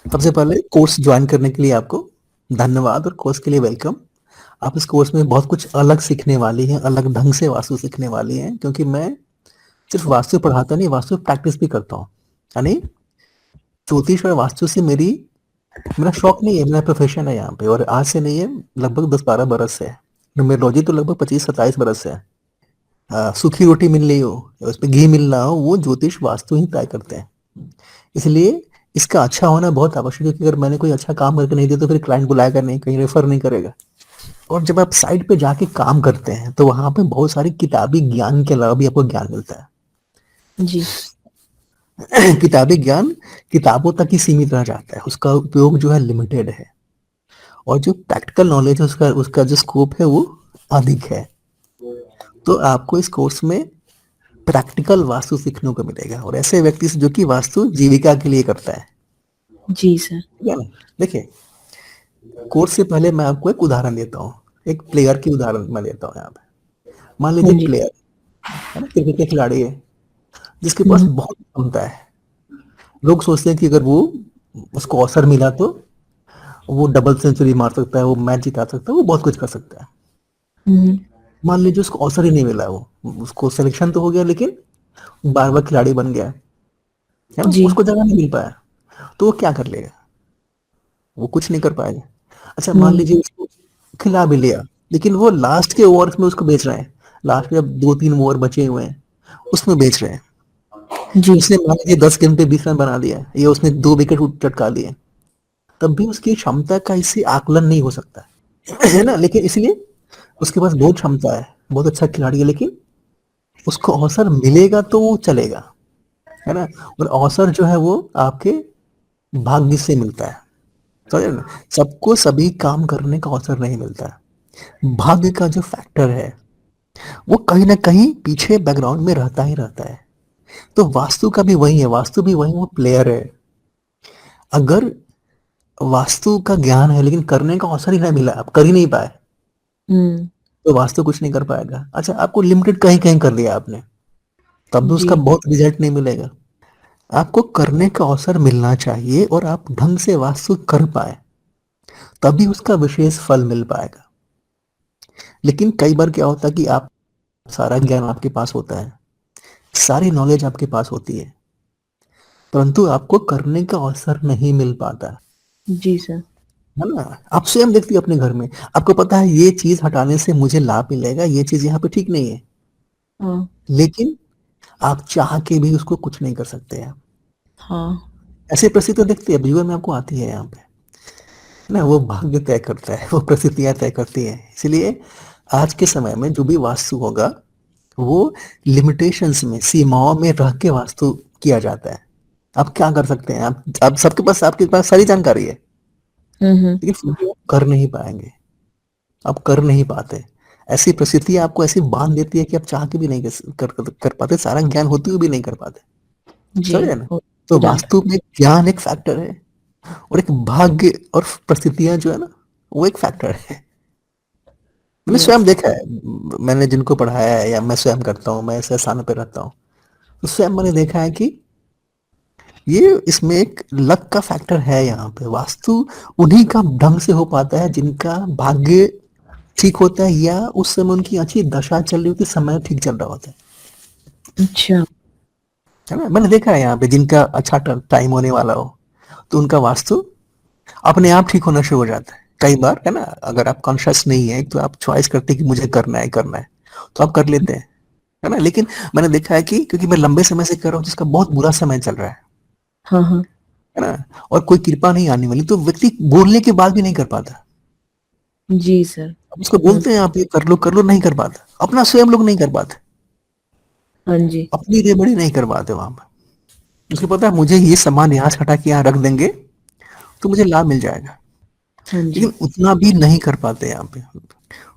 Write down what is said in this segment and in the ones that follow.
सबसे पहले course join करने के लिए आपको धन्यवाद और कोर्स के लिए वेलकम। आप इस कोर्स में बहुत कुछ अलग सीखने वाली हैं, अलग ढंग से वास्तु सीखने वाली हैं, क्योंकि मैं सिर्फ वास्तु पढ़ाता नहीं, वास्तु प्रैक्टिस भी करता हूँ। यानी ज्योतिष और वास्तु से मेरा शौक नहीं है, मेरा प्रोफेशन है यहाँ पे, और आज से नहीं है, लगभग 10-12 बरस से है। न्यूमेरोलॉजी तो लगभग 25-27 बरस से है। सूखी रोटी मिल रही हो, उसमें घी मिल रहा हो, वो ज्योतिष वास्तु ही तय करते हैं। इसलिए इसका अच्छा होना बहुत आवश्यक है, क्योंकि अगर मैंने कोई अच्छा काम करके नहीं दिया तो फिर क्लाइंट बुलाएगा नहीं, कहीं रेफर नहीं करेगा। और जब आप साइट पे जाके काम करते हैं तो वहां पे बहुत सारी किताबी ज्ञान के अलावा भी आपको ज्ञान मिलता जी। है। किताबी ज्ञान किताबों तक ही सीमित रह जाता है, उसका उपयोग जो है लिमिटेड है। और जो प्रैक्टिकल नॉलेज है उसका उसका जो स्कोप है वो अधिक है। तो आपको इस कोर्स में प्रैक्टिकल वास्तु सीखने को मिलेगा, और ऐसे व्यक्ति से जो कि वास्तु जीविका के लिए करता है। जी सर। ठीक है ना? देखिए, कोर्स से पहले मैं आपको एक उदाहरण देता हूँ। एक प्लेयर की उदाहरण मैं देता हूँ यहाँ पे। मान हाँ लीजिए एक जी। प्लेयर है ना, क्रिकेट के खिलाड़ी है, जिसके पास हम्म। बहुत क्षमता है। लोग सोचते हैं कि अगर वो उसको अवसर मिला तो वो डबल सेंचुरी मार सकता है, वो मैच जिता सकता है, वो बहुत कुछ कर सकता है। हम्म। मान लीजिए उसको अवसर ही नहीं मिला, वो उसको सिलेक्शन तो हो गया लेकिन बार बार खिलाड़ी बन गया है ना, जी। उसको जगह नहीं मिल पाया, तो वो क्या कर लेगा? वो कुछ नहीं कर पाएगा। अच्छा, मान हम्म। लीजिए उसको खिला भी लिया, लेकिन वो लास्ट के ओवर्स में उसको बेच रहे हैं। लास्ट में जब 2-3 ओवर बचे हुए हैं उसमें बेच रहे हैं। जी। उसने मान लीजिए 10 गेंद पे 20 रन बना दिया, या उसने 2 विकेट चटका दिए, तब भी उसकी क्षमता का इससे आकलन नहीं हो सकता। है ना? लेकिन इसलिए उसके पास बहुत क्षमता है, बहुत अच्छा खिलाड़ी है, लेकिन उसको अवसर मिलेगा तो वो चलेगा। है ना? और अवसर जो है वो आपके भाग्य से मिलता है। समझे ना? सबको सभी काम करने का अवसर नहीं मिलता है। भाग्य का जो फैक्टर है वो कहीं ना कहीं पीछे बैकग्राउंड में रहता ही रहता है। तो वास्तु का भी वही है, वास्तु भी वही, वो प्लेयर है। अगर वास्तु का ज्ञान है लेकिन करने का अवसर ही नहीं मिला, आप कर ही नहीं पाए, हम्म। तो वास्तु कुछ नहीं कर पाएगा। अच्छा, आपको लिमिटेड कहीं कहीं कर दिया आपने, तब भी जी। उसका बहुत रिजल्ट नहीं मिलेगा। आपको करने का अवसर मिलना चाहिए और आप ढंग से वास्तु कर पाए, तभी उसका विशेष फल मिल पाएगा। लेकिन कई बार क्या होता है कि आप सारा ज्ञान आपके पास होता है, सारी नॉलेज आपके पास होती है, परंतु आपको करने का अवसर नहीं मिल पाता। जी सर। है ना? आप स्वयं देखती है अपने घर में, आपको पता है ये चीज हटाने से मुझे लाभ मिलेगा, ये चीज यहाँ पे ठीक नहीं है, हाँ। लेकिन आप चाह के भी उसको कुछ नहीं कर सकते हैं। हाँ। ऐसी परिस्थितियां देखती है जीवन में, आपको आती है यहाँ पे। ना वो भाग्य तय करता है, वो परिस्थितियां तय करती हैं। इसलिए आज के समय में जो भी वास्तु होगा वो लिमिटेशंस में, सीमाओं में रह के वास्तु किया जाता है। आप क्या कर सकते हैं? आप सबके पास, आपके पास सारी जानकारी है, हम्म। लेकिन फिर भी आप कर नहीं पाएंगे, आप कर नहीं पाते। ऐसी परिस्थितियां आपको ऐसी बांध देती है कि आप चाह के भी नहीं कर पाते, सारा ज्ञान होते हुए भी नहीं कर पाते। जी। समझे ना? हो तो जाता। वास्तु में ज्ञान एक फैक्टर है, और एक भाग्य और परिस्थितियां जो है ना, वो एक फैक्टर है। मैंने यस। स्वयं देखा है, मैंने जिनको पढ़ाया है या मैं स्वयं करता हूँ, मैं ऐसे स्थान पे रहता हूँ, तो स्वयं मैंने देखा है कि ये इसमें एक लक का फैक्टर है। यहाँ पे वास्तु उन्हीं का ढंग से हो पाता है जिनका भाग्य ठीक होता है, या उस समय उनकी अच्छी दशा चल रही होती है, समय ठीक चल रहा होता अच्छा। है ना? मैंने देखा है यहाँ पे जिनका अच्छा टाइम होने वाला हो, तो उनका वास्तु अपने आप ठीक होना शुरू हो जाता है। कई बार है ना, अगर आप कॉन्शियस नहीं है तो आप चॉइस करते हैं कि मुझे करना है, करना है, तो आप कर लेते हैं। है ना? लेकिन मैंने देखा है कि क्योंकि मैं लंबे समय से कर रहा हूँ, जिसका बहुत बुरा समय चल रहा हाँ हाँ। है ना, और कोई कृपा नहीं आने वाली, तो व्यक्ति बोलने के बाद भी नहीं कर पाता। जी सर। अब उसको हाँ। बोलते हैं आप ये कर लो, नहीं कर पाता। अपना स्वयं लोग नहीं कर पाते, हाँ जी। अपनी रेबड़ी नहीं कर पाते वहां पर। उसको पता है मुझे ये सामान यहाँ से हटा के यहाँ रख देंगे तो मुझे लाभ मिल जाएगा, हाँ लेकिन जी। उतना भी नहीं कर पाते यहाँ पे।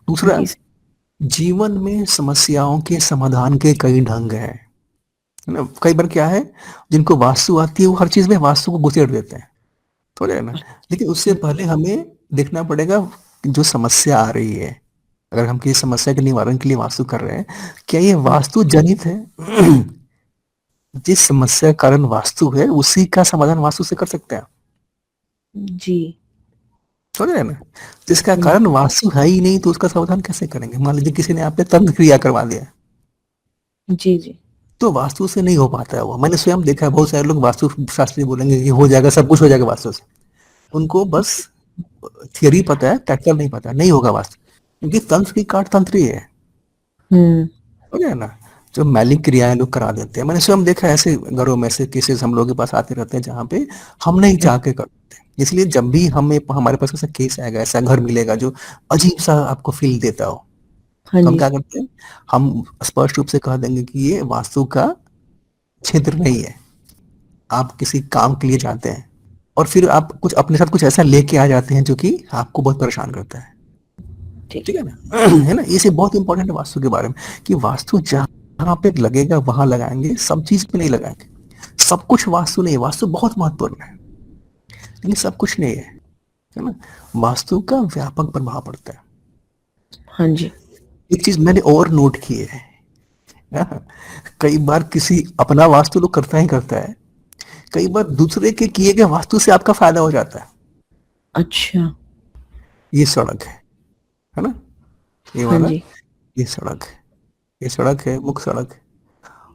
दूसरा, जी सर। जीवन में समस्याओं के समाधान के कई ढंग हैं। है ना? कई बार क्या है, जिनको वास्तु आती है वो हर चीज में वास्तु को घुसेड़ देते हैं, समझ रहे हैं ना? लेकिन उससे पहले हमें देखना पड़ेगा कि जो समस्या आ रही है, अगर हम किसी समस्या के निवारण के लिए वास्तु कर रहे हैं, क्या ये वास्तु जनित है? जिस समस्या का कारण वास्तु है उसी का समाधान वास्तु से कर सकते हैं। जी। समझ रहे हैं ना? जिसका हाँ जी। कारण वास्तु है ही नहीं तो उसका समाधान कैसे करेंगे? मान लीजिए किसी ने आप पे तंत्र क्रिया करवा दिया, जी, जी। तो वास्तु से नहीं हो पाता है वो। मैंने स्वयं देखा है बहुत सारे लोग वास्तु शास्त्री बोलेंगे कि हो जाएगा, सब कुछ हो जाएगा वास्तु से। उनको बस थियरी पता है, प्रैक्टिकल नहीं पता, नहीं होगा वास्तु। क्योंकि तंत्र की काट तंत्र ही है। हुँ। समझ रहे हैं ना? जो मैलिक क्रियाएं लोग करा देते हैं, मैंने स्वयं देखा है ऐसे घरों में, ऐसे केसेस हम लोगों के पास आते रहते हैं जहाँ पे हम नहीं चाह के करते हैं। इसलिए जब भी हमें हमारे पास ऐसा केस आएगा, ऐसा घर मिलेगा जो अजीब सा आपको फील देता हो, हाँ तो हम जी। क्या करते हैं? हम स्पष्ट रूप से कह देंगे कि ये वास्तु का क्षेत्र नहीं है। आप किसी काम के लिए जाते हैं और फिर आप कुछ अपने साथ कुछ ऐसा लेके आ जाते हैं जो कि आपको बहुत परेशान करता है। ठीक ठीक है। है ना? है ना? ये से बहुत इंपॉर्टेंट है वास्तु के बारे में कि वास्तु जहाँ पे लगेगा वहां लगाएंगे, सब चीज पे नहीं लगाएंगे। सब कुछ वास्तु नहीं है, वास्तु बहुत महत्वपूर्ण है लेकिन सब कुछ नहीं है ना? वास्तु का व्यापक प्रभाव पड़ता है। हाँ जी। एक चीज मैंने और नोट की है, हाँ, कई बार किसी अपना वास्तु लोग करता ही करता है, कई बार दूसरे के किए गए वास्तु से आपका फायदा हो जाता है। अच्छा। ये सड़क है ना? ये हाँ वाला, जी। ये सड़क है, ये सड़क है, मुख्य सड़क है।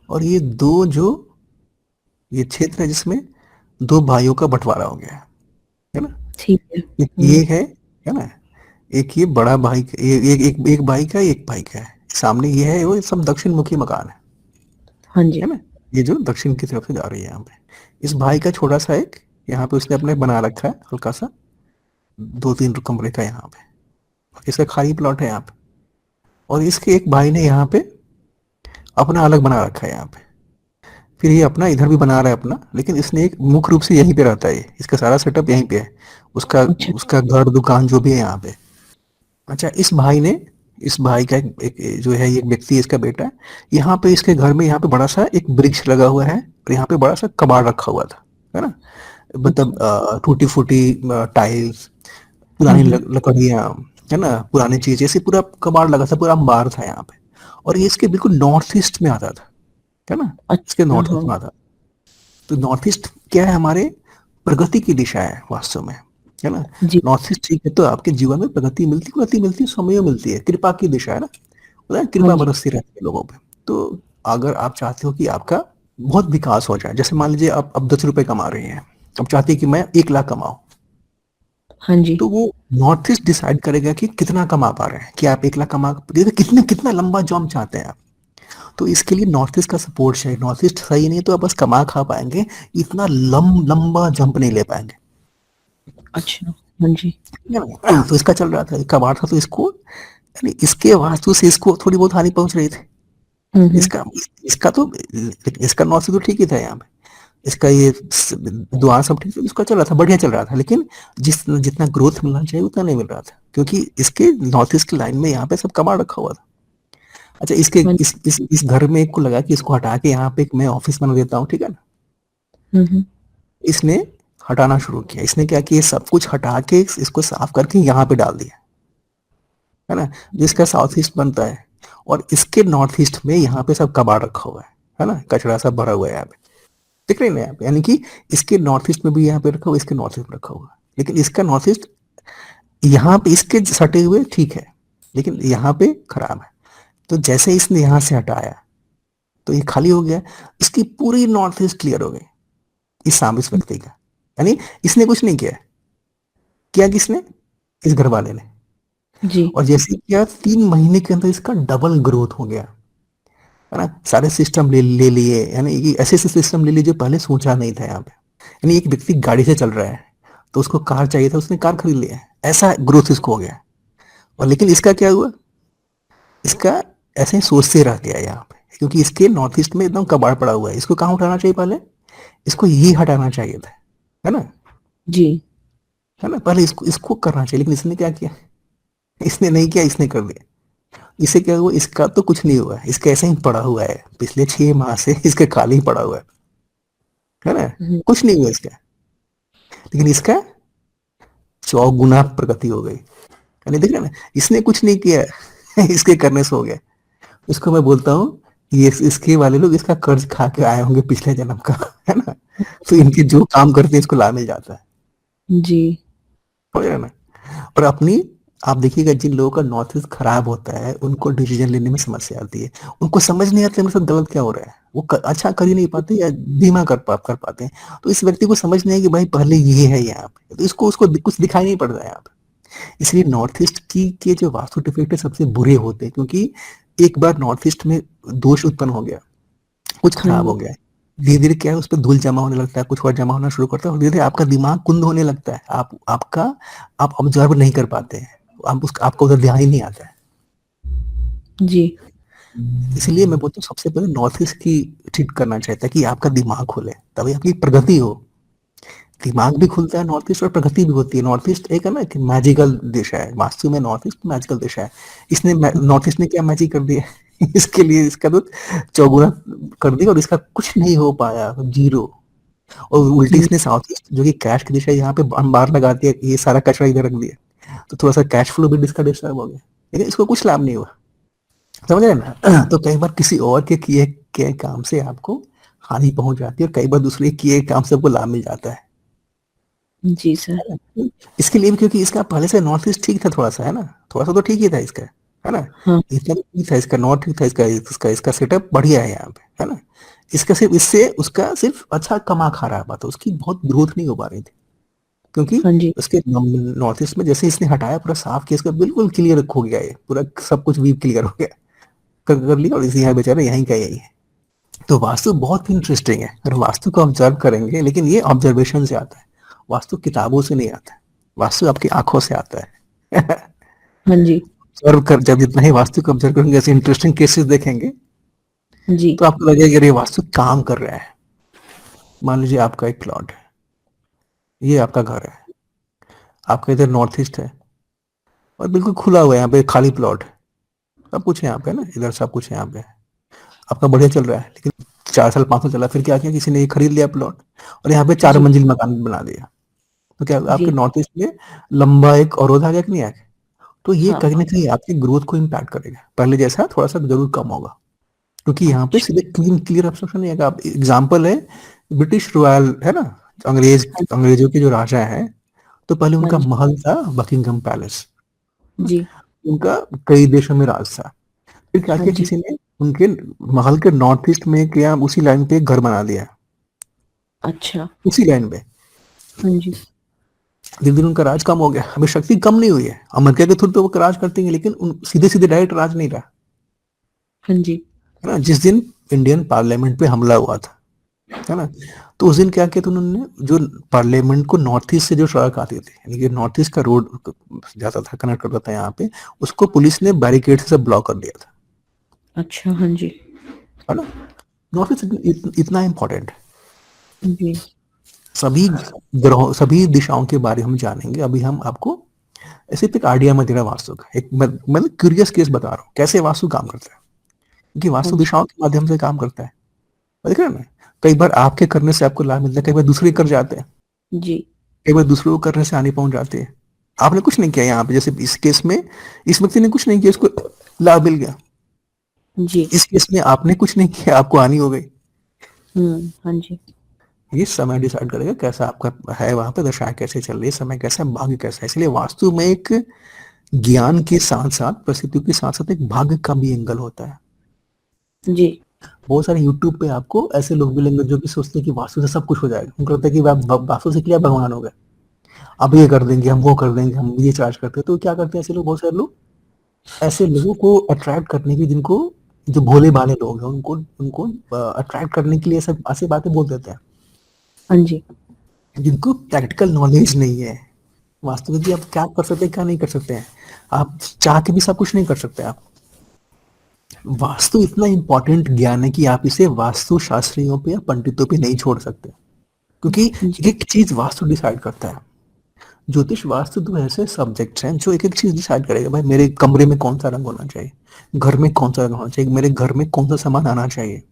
और ये दो जो ये क्षेत्र है जिसमें दो भाइयों का बंटवारा हो गया है ना? ठीक है। एक हुँ। ये है ना? एक ये बड़ा भाई एक भाई का, एक भाई का है। सामने ये है, वो सब दक्षिण मुखी मकान हाँ जी। है ना? ये जो दक्षिण की तरफ से जा रही है यहाँ पे, इस भाई का छोटा सा एक यहाँ पे उसने अपने बना रखा है हल्का सा, 2-3 कमरे का यहाँ पे, इसका खाली प्लॉट है यहाँ पे। और इसके एक भाई ने यहाँ पे अपना अलग बना रखा है यहाँ पे, फिर ये अपना इधर भी बना रहा है अपना, लेकिन इसने एक मुख्य रूप से यहीं पे रहता है, ये इसका सारा सेटअप यहीं पे है, उसका अच्छा। उसका घर दुकान जो भी है यहाँ पे। अच्छा, इस भाई ने, इस भाई का एक जो है, ये व्यक्ति है, इसका बेटा है, यहाँ पे इसके घर में यहाँ पे बड़ा सा एक वृक्ष लगा हुआ है और यहाँ पे बड़ा सा कबाड़ रखा हुआ था, है ना? अच्छा। मतलब टूटी फूटी टाइल्स, हुँ, पुरानी हुँ। लकड़ियाँ, है ना, पुरानी चीजें, ऐसे पूरा कबाड़ लगा था, पूरा अंबार था यहाँ पे। और ये इसके बिल्कुल नॉर्थ ईस्ट में आता था, है ना? इसके अच्छा, नॉर्थ ईस्ट हाँ। में आता था। तो नॉर्थ ईस्ट क्या है? हमारे प्रगति की दिशा है वास्तव में, है ना? जी। नॉर्थ ईस्ट ठीक है तो आपके जीवन में प्रगति मिलती है, समय मिलती है, कृपा की दिशा है ना? बोला हाँ कृपा जी। बरसती रहती है लोगों पे। तो अगर आप चाहते हो कि आपका बहुत विकास हो जाए, जैसे मान लीजिए आप अब 10 रुपए कमा रहे हैं, अब चाहते हैं कि मैं 1 लाख कमाऊं, हाँ जी। तो वो नॉर्थ ईस्ट डिसाइड करेगा कि कितना कमा पा रहे हैं, कि आप 1 लाख कमा, कितने कितना लंबा जॉब चाहते हैं आप। तो इसके लिए नॉर्थ ईस्ट का सपोर्ट चाहिए। नॉर्थ ईस्ट सही नहीं तो आप बस कमा खा पाएंगे, इतना लंबा जंप नहीं ले पाएंगे। अच्छा। हाँ जी। ठीक है ना? तो इसका चल रहा था, कबाड़ था, तो इसको यानी इसके वास्तु से इसको थोड़ी बहुत हानि पहुंच रही थी। हुँ, हुँ। इसका इसका तो इसका नॉर्थ से तो ठीक ही था यहाँ पे, इसका ये दुआ सब ठीक था, इसका चल रहा था, बढ़िया चल रहा था, लेकिन जितना ग्रोथ मिलना चाहिए उतना नहीं मिल रहा था, क्योंकि इसके नॉर्थ ईस्ट की लाइन में यहाँ पे सब कबाड़ रखा हुआ था। अच्छा, इसके हाँ। इस घर में एक को लगा कि इसको हटा के यहाँ पे एक मैं ऑफिस बना देता हूँ, ठीक है ना? हुँ, हुँ। इसने हटाना शुरू किया। इसने क्या किया? सब कुछ हटा के इसको साफ करके यहाँ पे डाल दिया, है ना? जिसका साउथ ईस्ट बनता है, और इसके नॉर्थ ईस्ट में यहाँ पे सब कबाड़ रखा हुआ है ना? कचरा सब भरा हुआ है यहाँ पे, दिख रही है ना यहाँ पे? यानी कि इसके नॉर्थ ईस्ट में भी यहाँ पे रखा हुआ, इसके नॉर्थ ईस्ट में रखा हुआ, लेकिन इसका नॉर्थ ईस्ट यहाँ पे इसके सटे हुए ठीक है, लेकिन यहाँ पे खराब है। तो जैसे इसने यहाँ से हटाया तो ये खाली हो गया, इसकी पूरी नॉर्थ ईस्ट क्लियर हो गई इस सामने इस व्यक्ति का। यानी इसने कुछ नहीं किया, किया किसने? इस घर वाले ने। जी। और जैसे किया 3 महीने के अंदर इसका डबल ग्रोथ हो गया, है ना? सारे सिस्टम ले लिए, यानी कि ऐसे ऐसे सिस्टम ले लिए जो पहले सोचा नहीं था यहाँ पे। यानी एक व्यक्ति गाड़ी से चल रहा है तो उसको कार चाहिए था, उसने कार खरीद लिया, ऐसा ग्रोथ इसको हो गया। और लेकिन इसका क्या हुआ? इसका ऐसे ही सोचते रह गया यहाँ पे, क्योंकि इसके नॉर्थ ईस्ट में एकदम कबाड़ पड़ा हुआ है। इसको कहाँ उठाना चाहिए? पहले इसको ये हटाना चाहिए था, है ना? जी। है ना? पहले इसको इसको करना चाहिए, लेकिन इसने क्या किया? इसने नहीं किया, इसने कर दिया। इसे क्या हुआ? इसका तो कुछ नहीं हुआ, इसका ऐसे ही पड़ा हुआ है, पिछले 6 माह से इसके खाली ही पड़ा हुआ है ना? हुँ। कुछ नहीं हुआ इसका, लेकिन इसका 100 गुना प्रगति हो गई। यानी देख रहे ना, इसने कुछ नहीं किया इसके करने से हो गया। इसको मैं बोलता हूँ, ये इसके वाले लोग इसका कर्ज खा के आए होंगे पिछले जन्म का, है ना? तो इनके जो काम करते हैं इसको लाभ मिल जाता है। जी। समझ रहे हैं ना? और अपनी आप देखिएगा जिन लोगों का नॉर्थ ईस्ट खराब होता है, उनको डिसीजन लेने में समस्या आती है। उनको समझ नहीं आता मेरे साथ गलत क्या हो रहा है। वो अच्छा कर ही नहीं पाते या धीमा कर पाते हैं। तो इस व्यक्ति को समझ नहीं है कि भाई पहले ये है यहाँ पे, तो इसको उसको कुछ दिखाई नहीं पड़ रहा है यहाँ पे। इसलिए नॉर्थ ईस्ट की के जो वास्तु डिफेक्ट है सबसे बुरे होते हैं, क्योंकि एक बार नॉर्थ ईस्ट में दोष उत्पन्न हो गया, कुछ हाँ खराब हो जी। गया है, धीरे धीरे क्या है उस पर धूल जमा होने लगता है, कुछ और जमा होना शुरू करता है, और धीरे धीरे आपका दिमाग कुंद होने लगता है, आप ऑब्जर्व नहीं कर पाते हैं, आपका उधर ध्यान ही नहीं आता है। जी। इसलिए मैं बोलता हूँ सबसे पहले नॉर्थ ईस्ट की ठीक करना चाहिए, ताकि आपका दिमाग खुले, तभी आपकी प्रगति हो। दिमाग भी खुलता है नॉर्थ ईस्ट, और प्रगति भी होती है। नॉर्थ ईस्ट एक है ना कि मैजिकल दिशा है, वास्तु में नॉर्थ ईस्ट मैजिकल दिशा है। इसने नॉर्थ ईस्ट ने क्या मैजिक कर दिया इसके लिए इसका तो चौगुना कर दिया, और इसका कुछ नहीं हो पाया, जीरो। और उल्टी हुँ, इसने साउथ ईस्ट जो कि कैश की दिशा है, यहाँ पे अंबार लगा दिया, ये सारा कचरा इधर रख दिया, तो थोड़ा सा कैश फ्लो भी इसका डिस्टर्ब हो गया, लेकिन इसको कुछ लाभ नहीं हुआ। समझ रहे हैं ना? तो कई बार किसी और के किए के काम से आपको हानि पहुंच जाती है, और कई बार दूसरे किए काम से आपको लाभ मिल जाता है। जी सर। इसके लिए भी, क्योंकि इसका पहले से नॉर्थ ईस्ट ठीक था, थोड़ा सा है ना, थोड़ा सा तो ठीक ही था इसका, है ना? हाँ, इतना तो ठीक था इसका, नॉर्थ ठीक था इसका, इसका सेटअप बढ़िया है यहाँ पे, है ना? इसका सिर्फ इससे उसका सिर्फ अच्छा कमा खा रहा था, उसकी बहुत ग्रोथ नहीं हो पा रही थी, क्योंकि हाँ जी। उसके नॉर्थ ईस्ट में जैसे इसने हटाया, पूरा साफ किया, इसका बिल्कुल क्लियर हो गया, ये पूरा सब कुछ भी क्लियर हो गया, कर लिया, और इसी यहाँ बेचारा यहीं का यही है। तो वास्तु बहुत इंटरेस्टिंग है, अगर वास्तु को ऑब्जर्व करेंगे, लेकिन ये ऑब्जर्वेशन से आता है, वास्तु किताबों से नहीं आता है, वास्तु आपकी आंखों से आता है हाँ जी। ऑब्जर्व कर, जब जितना ही वास्तु को ऑब्जर्व करेंगे, ऐसे इंटरेस्टिंग केसेस देखेंगे, जी। तो आपको लगेगा कि अरे वास्तु काम कर रहा है। मान लीजिए आपका एक प्लॉट है, ये आपका घर है, आपका इधर नॉर्थ ईस्ट है, और बिल्कुल खुला हुआ है, यहाँ पे खाली प्लॉट है, सब कुछ है यहाँ पे ना, इधर सब कुछ है यहाँ पे, आपका बढ़िया चल रहा है, लेकिन 4 साल 5 साल चला, फिर क्या किया, किसी ने ये खरीद लिया प्लॉट, और यहाँ पे 4 मंजिल मकान बना दिया, तो क्या आपके जी। नॉर्थ ईस्ट में लंबा एक अवरोध आ गया कि नहीं आ गया? तो ये हाँ, कहीं ना कहीं आपकी ग्रोथ को इम्पैक्ट करेगा, पहले जैसा थोड़ा सा जरूर कम होगा, क्योंकि यहाँ पे अच्छा। सीधे क्लियर ऑब्स्ट्रक्शन नहीं आएगा। आप एग्जाम्पल है, ब्रिटिश रॉयल है ना, हाँ, अंग्रेजों के जो राजा हैं, तो पहले हाँ उनका जी। महल था बकिंगम पैलेस, जी। उनका कई देशों में राज था। फिर क्या हाँ किया, जी। किसी ने उनके महल के नॉर्थ ईस्ट में क्या उसी लाइन पे एक घर बना दिया, अच्छा। उसी लाइन पे। हाँ जी। धीरे धीरे उनका राज कम हो गया, अभी शक्ति कम नहीं हुई है, अमेरिका के थ्रू तो वो राज करते हैं, लेकिन सीधे सीधे डायरेक्ट राज नहीं रहा, हाँ जी। है ना? जिस दिन इंडियन पार्लियामेंट पे हमला हुआ था, है ना, तो उस दिन क्या किया था उन्होंने, जो पार्लियामेंट को नॉर्थ ईस्ट से जो सड़क आती थी, यानी कि नॉर्थ ईस्ट का रोड जाता था, कनेक्ट करता था यहाँ पे, उसको पुलिस ने बैरिकेड से ब्लॉक कर दिया था, अच्छा, हाँ जी। है ना? नॉर्थ ईस्ट इतना इंपॉर्टेंट है। जी। सभी ग्रहों, सभी दिशाओं के बारे में हम जानेंगे, अभी हम आपको ऐसे एक आइडिया में दे रहा वास्तु का, एक मतलब क्यूरियस केस बता रहा हूँ कैसे वास्तु काम करता है, क्योंकि हाँ वास्तु जी। दिशाओं के माध्यम से काम करता है, देख रहे हैं ना? कई बार आपके करने से आपको लाभ मिलता है, कई बार दूसरे कर जाते हैं, जी। कई बार दूसरों को करने से हानि पहुंच जाती है। आपने कुछ नहीं किया यहाँ पे, जैसे इस केस में इस व्यक्ति ने कुछ नहीं किया, उसको लाभ मिल गया। जी। इस केस में आपने कुछ नहीं किया, आपको हानि हो गई। हाँ जी। ये समय डिसाइड करेगा कैसा आपका है, वहां पे दशा कैसे चल रही है, समय कैसा है, भाग्य कैसा है। इसलिए वास्तु में एक ज्ञान के साथ साथ, परिस्थितियों के साथ साथ एक भाग्य का भी एंगल होता है। जी। बहुत सारे यूट्यूब पे आपको ऐसे लोग मिलेंगे जो कि सोचते हैं कि वास्तु से सब कुछ हो जाएगा, उनको लगता है कि वास्तु से क्या भगवान हो गए, अब ये कर देंगे, हम वो कर देंगे, हम ये चार्ज करते हैं। तो क्या करते हैं ऐसे लोग, बहुत सारे लोग ऐसे लोगों को अट्रैक्ट करने की, जिनको जो भोले भाले लोग हैं, उनको उनको अट्रैक्ट करने के लिए सब ऐसी बातें बोल देते हैं, हाँ जी। जिनको प्रैक्टिकल नॉलेज नहीं है वास्तु में, कि आप क्या कर सकते हैं क्या नहीं कर सकते हैं। आप चाह के भी सब कुछ नहीं कर सकते। आप वास्तु इतना इंपॉर्टेंट ज्ञान है कि आप इसे वास्तु शास्त्रियों पे या पंडितों पे नहीं छोड़ सकते, क्योंकि जी। एक चीज वास्तु डिसाइड करता है। ज्योतिष वास्तु दो ऐसे सब्जेक्ट्स हैं जो एक एक चीज डिसाइड करेगा, भाई मेरे कमरे में कौन सा रंग होना चाहिए, घर में कौन सा रंग होना चाहिए, मेरे घर में कौन सा सामान आना चाहिए,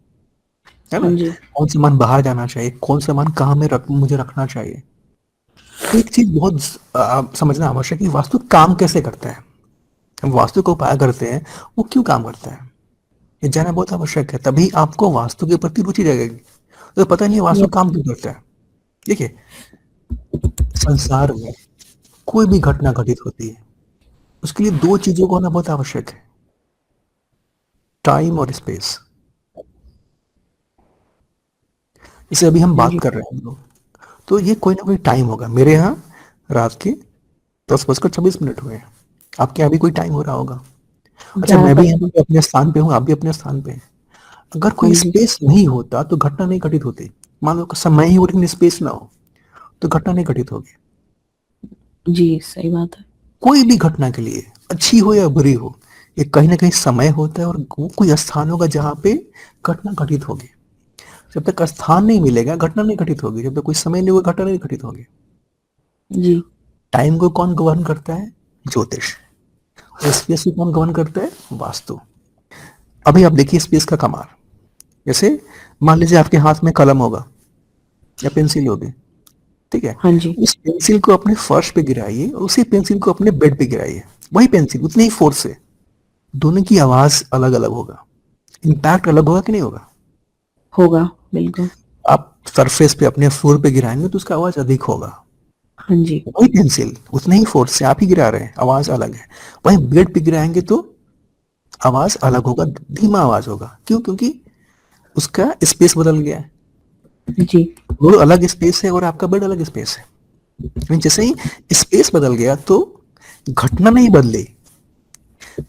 है हाँ ना? जी। कौन सामान बाहर जाना चाहिए, कौन सामान कहाँ में मुझे रखना चाहिए। एक चीज बहुत समझना आवश्यक है कि वास्तु काम कैसे करता है। हम वास्तु को उपाय करते हैं, वो क्यों काम करता है, ये जानना बहुत आवश्यक है, तभी आपको वास्तु के प्रति रुचि रहेगी। तो पता नहीं है वास्तु काम क्यों करता है। देखिए, संसार में कोई भी घटना घटित होती है, उसके लिए 2 चीज़ों का होना बहुत आवश्यक है, टाइम और स्पेस। जैसे अभी हम बात जी। कर रहे हैं हम लोग, तो ये कोई ना कोई टाइम होगा। मेरे यहाँ रात के 10:26 हुए हैं, आपके यहाँ भी कोई टाइम हो रहा होगा। अच्छा, मैं भी यहाँ 11:25। पे अपने स्थान पे हूँ, आप भी अपने स्थान पे हैं। अगर हाँ कोई जी। स्पेस नहीं होता तो घटना नहीं घटित होती। मान लो समय ही हो लेकिन स्पेस ना हो तो घटना नहीं घटित होगी। जी, सही बात है। कोई भी घटना के लिए, अच्छी हो या बुरी हो, एक कहीं ना कहीं समय होता है और वो कोई स्थान होगा जहाँ पे घटना घटित होगी। जब तक स्थान नहीं मिलेगा घटना नहीं घटित होगी, जब तक कोई समय नहीं होगा घटना नहीं घटित होगी। जी। टाइम को कौन गवर्न करता है? ज्योतिष। और स्पेस को कौन गवर्न करता है? वास्तु। अभी आप देखिए स्पेस का कमाल। जैसे मान लीजिए आपके हाथ में कलम होगा या पेंसिल होगी, ठीक है? हाँ जी। उस पेंसिल को अपने फर्श पे गिराइए और उसी पेंसिल को अपने बेड पे गिराइए, वही पेंसिल उतनी ही फोर्स से, दोनों की आवाज अलग अलग होगा, इम्पैक्ट अलग होगा कि नहीं होगा? होगा, बिल्कुल। आप सरफेस पे अपने फ्लोर पे गिराएंगे तो उसका आवाज अधिक होगा, हाँ जी। वही पेंसिल उतने ही फोर्स से आप ही गिरा रहे हैं, आवाज अलग है। वही बेड पे गिराएंगे तो आवाज अलग होगा, धीमा आवाज होगा। क्यों? क्योंकि उसका स्पेस बदल गया है। जी। वो अलग स्पेस है और आपका बेड अलग स्पेस है। लेकिन जैसे ही स्पेस बदल गया तो घटना नहीं बदली,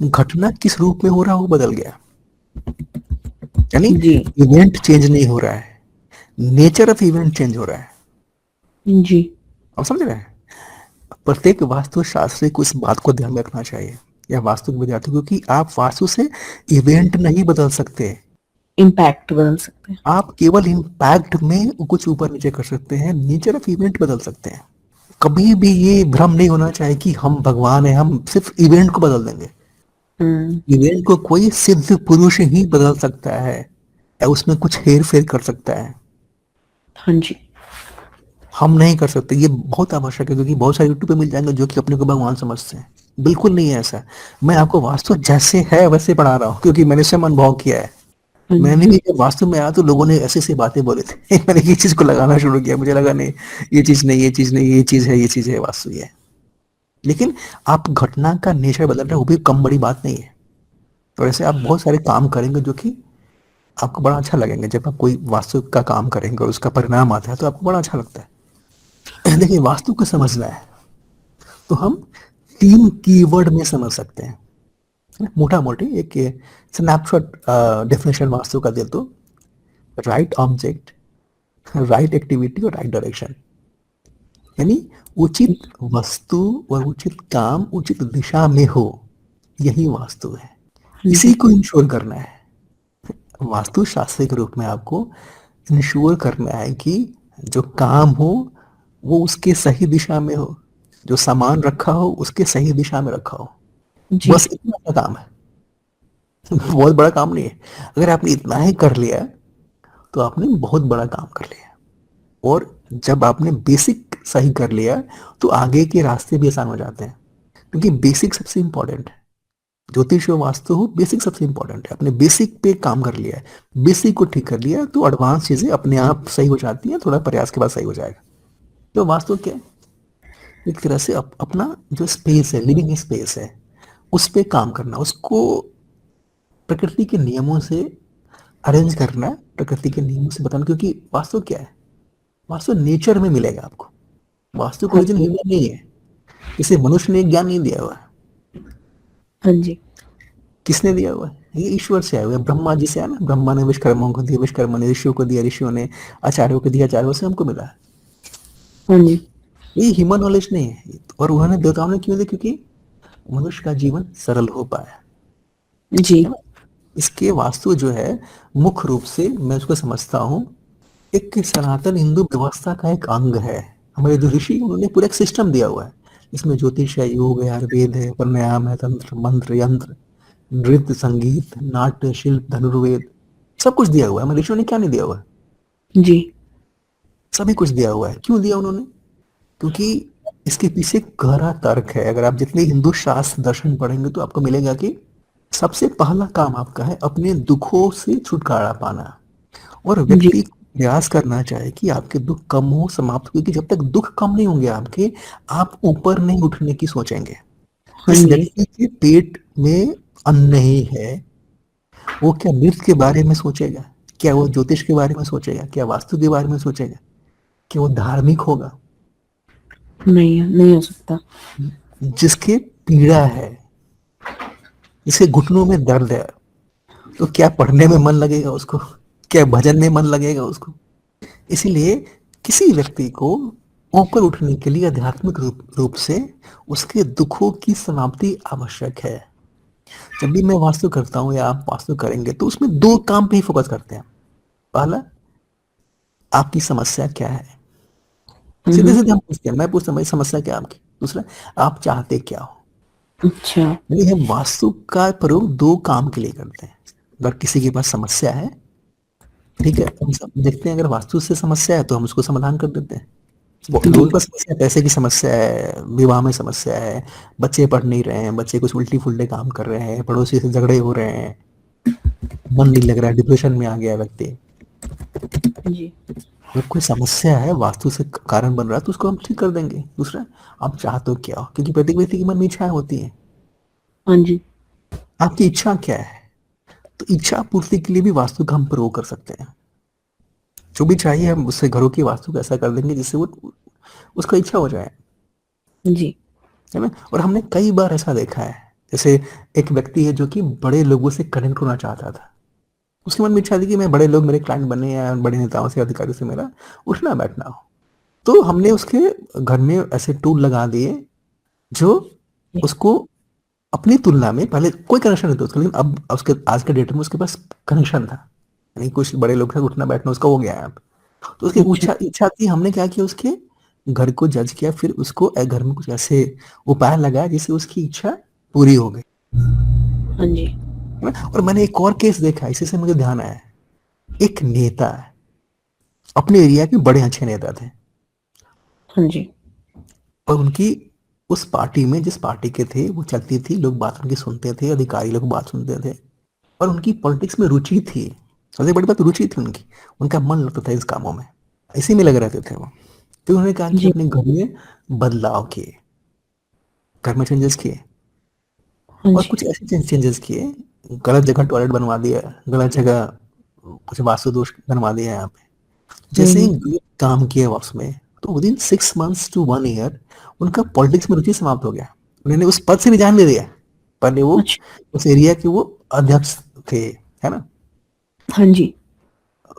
घटना किस रूप में हो रहा है वो बदल गया। यानी जी। इवेंट चेंज नहीं हो रहा है, नेचर ऑफ इवेंट चेंज हो रहा है। जी। आप समझ रहे हैं? प्रत्येक वास्तु शास्त्री को इस बात को ध्यान में रखना चाहिए, या वास्तु के विद्यार्थी, क्योंकि आप वास्तु से इवेंट नहीं बदल सकते, इम्पैक्ट बदल सकते हैं। आप केवल इम्पैक्ट में कुछ ऊपर नीचे कर सकते हैं, नेचर ऑफ इवेंट बदल सकते हैं। कभी भी ये भ्रम नहीं होना चाहिए कि हम भगवान हैं, हम सिर्फ इवेंट को बदल देंगे। हम्म। इवेंट को कोई सिद्ध पुरुष ही बदल सकता है या उसमें कुछ हेर फेर कर सकता है, हाँ जी। हम नहीं कर सकते। ये बहुत आवश्यक है, क्योंकि बहुत सारे यूट्यूब पे मिल जाएंगे जो कि अपने को भगवान समझते हैं। बिल्कुल नहीं है ऐसा। मैं आपको वास्तु जैसे है वैसे पढ़ा रहा हूँ, क्योंकि मैंने स्वयं अनुभव किया है। हाँ मैंने जी। भी जब वास्तु में आया तो लोगों ने ऐसी ऐसी बातें बोले थे मैंने ये चीज को लगाना शुरू किया, मुझे लगा नहीं, ये चीज नहीं, ये चीज नहीं, ये चीज है, ये चीज है, वास्तु ये है। लेकिन आप घटना का नेचर बदल रहे हैं, वो भी कम बड़ी बात नहीं है। तो ऐसे आप बहुत सारे काम करेंगे जो कि आपको बड़ा अच्छा लगेंगे। जब आप कोई वास्तु का काम करेंगे और उसका परिणाम आता है तो आपको बड़ा अच्छा लगता है। देखिए, वास्तु को समझना है तो हम 3 कीवर्ड में समझ सकते हैं। मोटा मोटी एक स्नैपशॉट डेफिनेशन वास्तु का दे तो, राइट ऑब्जेक्ट, राइट एक्टिविटी और राइट डायरेक्शन। यानी उचित वस्तु और उचित काम उचित दिशा में हो, यही वास्तु है। हाँ इसी जी। को इंश्योर करना है। वास्तु शास्त्र के रूप में आपको इंश्योर करना है कि जो काम हो वो उसके सही दिशा में हो, जो सामान रखा हो उसके सही दिशा में रखा हो। जी। बस इतना सा काम है। बहुत बड़ा काम नहीं है। अगर आपने इतना ही कर लिया तो आपने बहुत बड़ा काम कर लिया। और जब आपने बेसिक सही कर लिया तो आगे के रास्ते भी आसान हो जाते हैं, क्योंकि बेसिक सबसे इंपॉर्टेंट है। ज्योतिष और वास्तु हो, बेसिक सबसे इंपॉर्टेंट है। आपने बेसिक पे काम कर लिया है, बेसिक को ठीक कर लिया तो एडवांस चीजें अपने आप सही हो जाती हैं, थोड़ा प्रयास के बाद सही हो जाएगा। तो वास्तु क्या है? एक तरह से अपना जो स्पेस है, लिविंग स्पेस है, उस पे काम करना, उसको प्रकृति के नियमों से अरेंज करना, प्रकृति के नियमों से बताना। क्योंकि वास्तु क्या है? वास्तु नेचर में मिलेगा आपको। वास्तु का हाँ ओरिजिन जी। ह्यूमन नहीं है, इसे मनुष्य ने ज्ञान नहीं दिया हुआ है। हाँ जी। किसने दिया हुआ है? ये ईश्वर से आया हुआ है, ब्रह्मा जी से आया ना। ब्रह्मा ने विश्वकर्मा को दिया, विश्वकर्मा ने ऋषियों को दिया, ऋषियों ने आचार्यों को दिया, आचार्यों से हमको मिला है। हाँ जी। ये ह्यूमन नॉलेज नहीं है। और उन्होंने देवताओं ने क्यों दिया? क्योंकि मनुष्य का जीवन सरल हो पाया, जी। है ना? इसके वास्तु जो है, मुख्य रूप से मैं उसको समझता हूँ एक सनातन हिंदू व्यवस्था का एक अंग है। हमारे जो ऋषि, उन्होंने पूरा एक सिस्टम दिया हुआ है। इसमें ज्योतिष है, योग है, आयुर्वेद है, प्राणायाम है, तंत्र मंत्र यंत्र, नृत्य संगीत नाट्य शिल्प धनुर्वेद, सब कुछ दिया हुआ है। हमारे ऋषियों ने क्या नहीं दिया हुआ है? जी। सभी कुछ दिया हुआ है। क्यों दिया उन्होंने? क्योंकि इसके पीछे गहरा तर्क है। अगर आप जितने हिंदू शास्त्र दर्शन पढ़ेंगे तो आपको मिलेगा कि सबसे पहला काम आपका है अपने दुखों से छुटकारा पाना। और जी। व्यक्ति प्रयास करना चाहिए कि आपके दुःख कम हो, समाप्त हो, क्योंकि जब तक दुःख कम नहीं होंगे आपके, आप ऊपर नहीं उठने की सोचेंगे। हाँ जिस जी। व्यक्ति के पेट में अन्न नहीं है, वो क्या मृत के बारे में सोचेगा? क्या वो ज्योतिष के बारे में सोचेगा? क्या वास्तु के बारे में सोचेगा? क्या वो धार्मिक होगा? नहीं, नहीं हो सकता। जिसके पीड़ा है, जिसके घुटनों में दर्द है, तो क्या पढ़ने में मन लगेगा उसको? क्या भजन में मन लगेगा उसको? इसीलिए किसी व्यक्ति को ऊपर उठने के लिए आध्यात्मिक रूप से उसके दुखों की समाप्ति आवश्यक है। जब भी मैं वास्तु करता हूँ या आप वास्तु करेंगे तो उसमें 2 काम पे ही फोकस करते हैं। पहला, आपकी समस्या क्या है? हुँ, हुँ। सीधे-सीधे हम पूछते हैं, मैं पूछता हूँ भाई समस्या क्या है आपकी? दूसरा, आप चाहते क्या हो? अच्छा। यानी हम वास्तु का प्रयोग 2 काम के लिए करते हैं। अगर किसी के पास समस्या है, ठीक है, हम सब देखते हैं अगर वास्तु से समस्या है तो हम उसको समाधान कर देते हैं। लोगों जी, का समस्या पैसे की समस्या है, विवाह में समस्या है, बच्चे पढ़ नहीं रहे हैं, बच्चे कुछ उल्टी-फुल्टे काम कर रहे हैं, पड़ोसी से झगड़े हो रहे हैं, मन नहीं लग रहा है, डिप्रेशन में आ गया है व्यक्ति। जी। अगर कोई समस्या है, वास्तु से कारण बन रहा है तो उसको हम ठीक कर देंगे। दूसरा, आप चाहते हो क्या हो? क्योंकि प्रत्येक व्यक्ति के मन में इच्छाएँ होती हैं। हाँ जी। आपकी इच्छा क्या है? तो इच्छा पूर्ति के लिए भी वास्तु का हम प्रयोग कर सकते हैं। जो भी चाहिए हम उससे घरों की वास्तु को ऐसा कर देंगे जिससे वो उसका इच्छा हो जाए। जी। है ना? और हमने कई बार ऐसा देखा है, जैसे एक व्यक्ति है जो कि बड़े लोगों से कनेक्ट होना चाहता था। उसके मन में इच्छा थी कि मैं बड़े लोग मेरे क्लाइंट बने या बड़े नेताओं से, अधिकारियों से मेरा उठना-बैठना हो। तो हमने उसके घर में ऐसे टूल लगा दिए जो जी। उसको अपनी तुलना में, पहले कोई कनेक्शन नहीं था उसका, लेकिन अब उसके आज के डेट में उसके पास कनेक्शन था। यानी कुछ बड़े लोग से उठना-बैठना उसका हो गया है अब। तो उसकी अच्छा। इच्छा इच्छा थी, हमने क्या किया उसके घर को जज किया, फिर उसको घर में कुछ ऐसे उपाय लगाए जिससे उसकी इच्छा पूरी हो गई। हाँ जी। है ना? और मैंने एक और केस देखा, इसी से मुझे ध्यान आया। एक नेता अपने एरिया के बड़े अच्छे नेता थे हाँ जी। और उनकी उस पार्टी में, जिस पार्टी के थे वो चलती थी, लोग बात उनकी सुनते थे, अधिकारी लोग बात सुनते थे और उनकी पॉलिटिक्स में रुचि थी। सबसे बड़ी बात रुचि थी उनकी, उनका मन लगता था इस कामों में, इसी में लगे रहते थे वो। फिर उन्होंने कहा कि जी। अपने घर में बदलाव किए, घर में चेंजेस किए हाँ और जी। कुछ ऐसे चेंजेस किए, गलत जगह टॉयलेट बनवा दिया, गलत जगह कुछ वास्तु दोष बनवा दिया यहाँ पे। हुँ, जैसे ही हुँ। गलत काम किया उसमें, तो विदिन 6 मंथ्स टू 1 ईयर उनका पॉलिटिक्स में रुचि समाप्त हो गया। उन्होंने उस पद से रिजाइन दे दिया। पहले वो अच्छा। उस एरिया के वो अध्यक्ष थे, है ना? हाँ जी।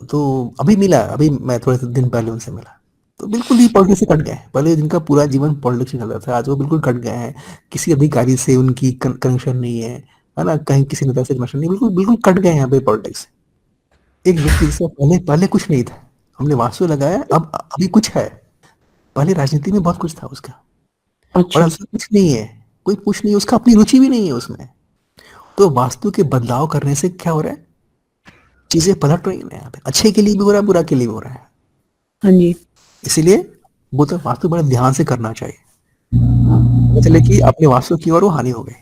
तो अभी मिला, अभी मैं थोड़े से दिन पहले उनसे मिला। तो बिल्कुल ही पॉलिटिक्स से कट गए। पहले जिनका पूरा जीवन पॉलिटिक्स में चल रहा था, आज वो बिल्कुल कट गए हैं। किसी अधिकारी से उनकी कनेक्शन नहीं है ना? कहीं किसी नेता से कनेक्शन नहीं, बिल्कुल बिल्कुल कट गए हैं यहाँ पे पॉलिटिक्स से। एक व्यक्ति जिसका पहले पहले कुछ नहीं था, हमने वास्तु लगाया, अब अभी कुछ है। पहले राजनीति में बहुत कुछ था उसका और अच्छा। अब कुछ नहीं है, कोई कुछ नहीं है, उसका अपनी रुचि भी नहीं है उसमें। तो वास्तु के बदलाव करने से क्या हो रहा है? चीज़ें पलट रही हैं यहाँ पे, अच्छे के लिए भी हो रहा है, बुरा के लिए भी हो रहा है। हाँ जी। इसीलिए वो तो वास्तु बड़े ध्यान से करना चाहिए। पता चले कि अपने वास्तु की ओर वो हानि हो गई।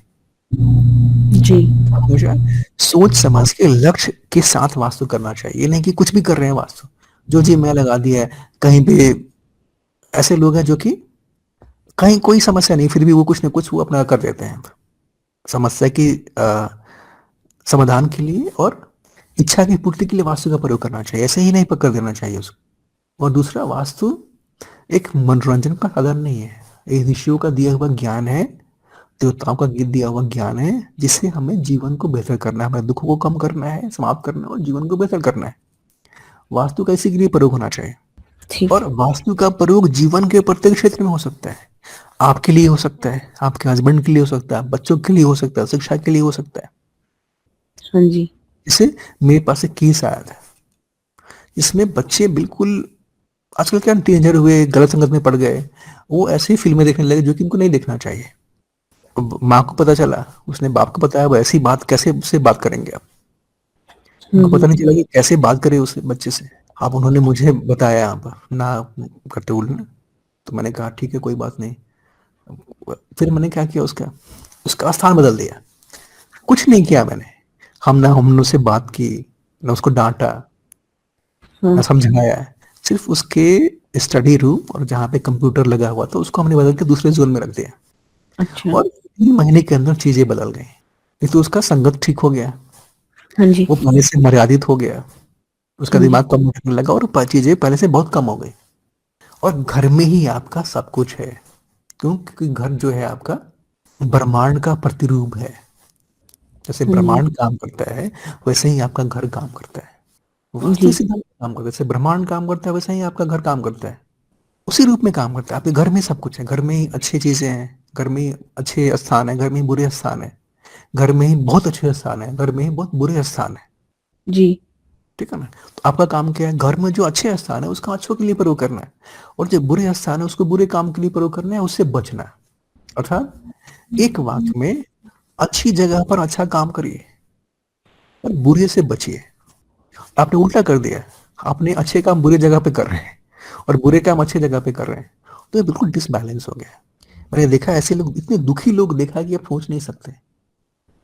जी। हमेशा सोच समझ के लक्ष्य के साथ वास्तु करना चाहिए। ये नहीं कि कुछ भी कर रहे हैं वास्तु, जो जी मैं लगा दिया है, कहीं पे ऐसे लोग हैं जो कि कहीं कोई समस्या नहीं, फिर भी वो कुछ न कुछ वो अपना कर देते हैं। समस्या की समाधान के लिए और इच्छा की पूर्ति के लिए वास्तु का प्रयोग करना चाहिए, ऐसे ही नहीं कर देना चाहिए उसको। और दूसरा, वास्तु एक मनोरंजन का साधन नहीं है, ये ऋषियों का दिया हुआ ज्ञान है, देवताओं का दिया हुआ ज्ञान है, जिससे हमें जीवन को बेहतर करना है, हमें दुखों को कम करना है, समाप्त करना है और जीवन को बेहतर करना है। वास्तु का इसी के लिए प्रयोग होना चाहिए। ठीक और है। वास्तु का प्रयोग जीवन के प्रत्येक क्षेत्र में हो सकता है। आपके लिए हो सकता है, आपके हस्बैंड के लिए हो सकता है, बच्चों के लिए हो सकता है, शिक्षा के लिए हो सकता है। हाँ जी। जैसे मेरे पास एक केस आया था, इसमें बच्चे बिल्कुल आजकल क्या टीनेजर हुए, गलत संगत में पड़ गए, वो ऐसी फिल्में देखने लगे जो कि उनको नहीं देखना चाहिए। माँ को पता चला, उसने बाप को बताया, वो ऐसी बात कैसे उससे बात करेंगे आप? हुँ, उनको पता हुँ। नहीं चला कि कैसे बात करे उस बच्चे से। अब उन्होंने मुझे बताया आप ना करते हुए ना, तो मैंने कहा ठीक है कोई बात नहीं। फिर मैंने क्या किया, उसका उसका स्थान बदल दिया। कुछ नहीं किया मैंने, हमने उससे बात की, ना उसको डांटा, हाँ, समझाया है। सिर्फ उसके स्टडी रूम और जहाँ पे कंप्यूटर लगा हुआ था उसको हमने बदल के दूसरे जोन में रख दिया अच्छा। और 3 महीने के अंदर चीज़ें बदल गई। एक तो उसका संगत ठीक हो गया, हाँ जी, वो पहले से मर्यादित हो गया, उसका हाँ जी, दिमाग कम उठने लगा और चीज़ें पहले से बहुत कम हो गई। और घर में ही आपका सब कुछ है। क्यों? क्योंकि घर जो है आपका ब्रह्मांड का प्रतिरूप है। जैसे हाँ जी, ब्रह्मांड काम करता है, वैसे ही आपका घर काम करता है। वास्तु जी, सिद्धांत काम करता है, जैसे ब्रह्मांड काम करता है वैसे ही आपका घर काम करता है। उसी रूप में काम करता है। आपके घर में सब कुछ है, घर में ही अच्छी चीज़ें हैं, घर में ही अच्छे स्थान है, घर में ही बुरे स्थान है, घर में ही बहुत अच्छे स्थान है, घर में ही बहुत बुरे स्थान है। जी, ठीक है ना? तो आपका काम क्या है? घर में जो अच्छे स्थान है उसका अच्छों के लिए प्रयोग करना है और जो बुरे स्थान है उसको बुरे काम के लिए प्रयोग करना है, उससे बचना है। अर्थात एक वाक्य में अच्छी जगह पर अच्छा काम करिए और बुरे से बचिए। आपने उल्टा कर दिया, आपने अच्छे काम बुरे जगह पे कर रहे हैं और बुरे काम अच्छे जगह पे कर रहे हैं, तो ये बिल्कुल डिसबैलेंस हो गया। मैंने देखा ऐसे लोग, इतने दुखी लोग देखा कि आप सोच नहीं सकते।